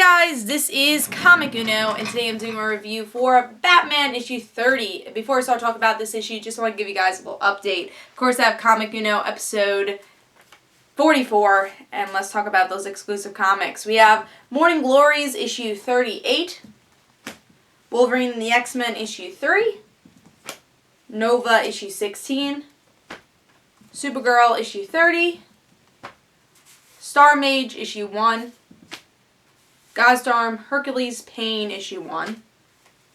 guys, this is Comic Uno, and today I'm doing a review for Batman issue 30. Before I start talking about this issue, just want to give you guys a little update. Of course, I have Comic Uno episode 44, and let's talk about those exclusive comics. We have Morning Glories issue 38, Wolverine and the X-Men issue 3, Nova issue 16, Supergirl issue 30, Star Mage issue 1, Godstorm Hercules Pain issue 1,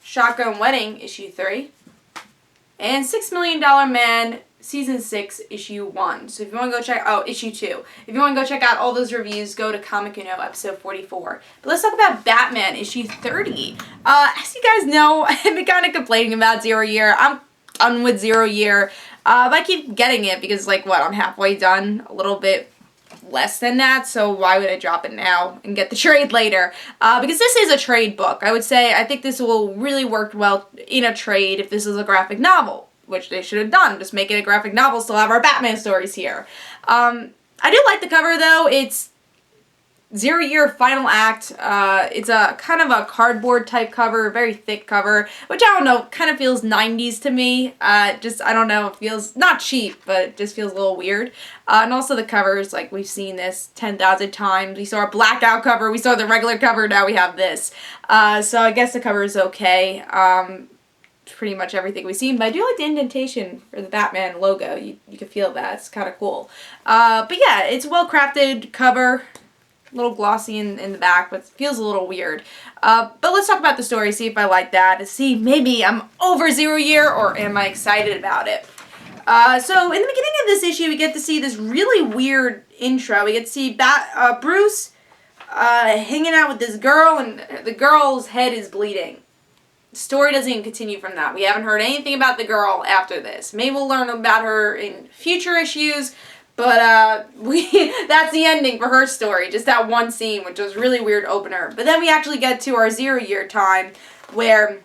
Shotgun Wedding issue 3, and $6 Million Man season 6 issue 1. So if you want to go check out issue 2. If you want to go check out all those reviews, go to Comic Uno episode 44. But let's talk about Batman issue 30. As you guys know, I've been kind of complaining about Zero Year. I'm done with Zero Year. But I keep getting it because, like, what, I'm halfway done, a little bit less than that, so why would I drop it now and get the trade later? Because this is a trade book. I would say I think this will really work well in a trade if this is a graphic novel, which they should have done. Just make it a graphic novel, still have our Batman stories here. I do like the cover, though. It's Zero Year Final Act. It's a kind of a cardboard type cover, very thick cover, which I don't know, kind of feels 90s to me. I don't know, it feels not cheap, but it just feels a little weird. And also the covers, like, we've seen this 10,000 times. We saw a blackout cover, we saw the regular cover, now we have this. So I guess the cover is okay. Pretty much everything we've seen, but I do like the indentation for the Batman logo. You can feel that, it's kind of cool. But yeah, it's a well-crafted cover. A little glossy in the back, but feels a little weird. But let's talk about the story, see if I like that, to see maybe I'm over Zero Year or am I excited about it. So in the beginning of this issue, we get to see this really weird intro. We get to see Bruce hanging out with this girl, and the girl's head is bleeding. The story doesn't even continue from that. We haven't heard anything about the girl after this. Maybe we'll learn about her in future issues. But that's the ending for her story, just that one scene, which was a really weird opener. But then we actually get to our 0 year time, where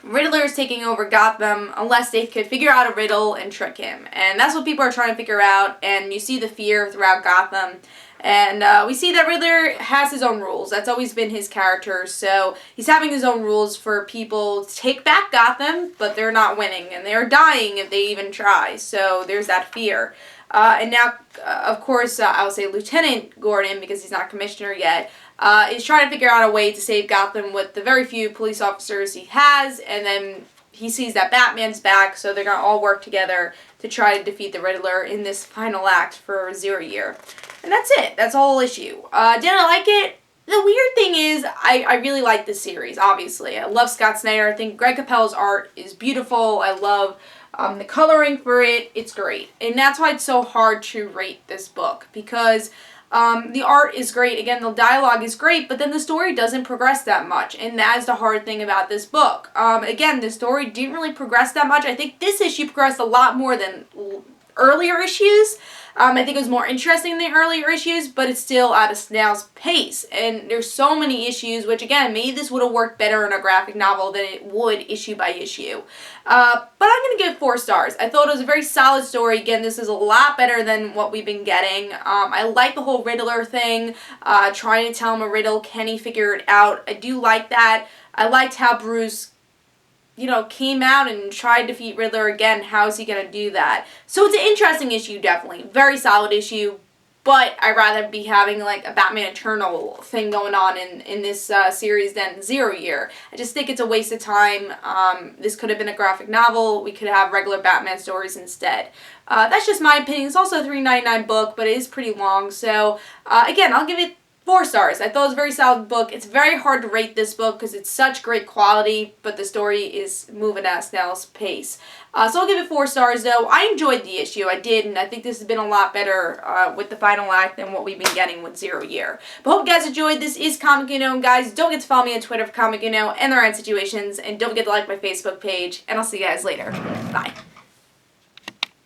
Riddler is taking over Gotham unless they could figure out a riddle and trick him. And that's what people are trying to figure out, and you see the fear throughout Gotham. And we see that Riddler has his own rules. That's always been his character, so he's having his own rules for people to take back Gotham, but they're not winning, and they're dying if they even try. So there's that fear. And now, of course, I'll say Lieutenant Gordon, because he's not commissioner yet, is trying to figure out a way to save Gotham with the very few police officers he has, and then he sees that Batman's back, so they're going to all work together to try to defeat the Riddler in this final act for 0 year. And that's it. That's the whole issue. Did I like it? The weird thing is, I really like this series, obviously. I love Scott Snyder. I think Greg Capullo's art is beautiful. I love the coloring for it. It's great. And that's why it's so hard to rate this book, because the art is great. Again, the dialogue is great, but then the story doesn't progress that much, and that is the hard thing about this book. Again, the story didn't really progress that much. I think this issue progressed a lot more than earlier issues. I think it was more interesting than the earlier issues, but it's still at a snail's pace. And there's so many issues, which again, maybe this would have worked better in a graphic novel than it would issue by issue. But I'm going to give it 4 stars. I thought it was a very solid story. Again, this is a lot better than what we've been getting. I like the whole Riddler thing, trying to tell him a riddle. Can he figure it out? I do like that. I liked how Bruce, came out and tried to defeat Riddler again. How is he going to do that? So it's an interesting issue, definitely. Very solid issue, but I'd rather be having, like, a Batman Eternal thing going on in this series than 0 year. I just think it's a waste of time. This could have been a graphic novel. We could have regular Batman stories instead. That's just my opinion. It's also a $3.99 book, but it is pretty long. So, again, I'll give it 4 stars. I thought it was a very solid book. It's very hard to rate this book because it's such great quality, but the story is moving at a snail's pace. So I'll give it 4 stars, though. I enjoyed the issue. I did, and I think this has been a lot better with the final act than what we've been getting with 0 year. But hope you guys enjoyed. This is Comic Uno, and guys, don't forget to follow me on Twitter for Comic Uno and the Rant Situations, and don't forget to like my Facebook page, and I'll see you guys later. Bye.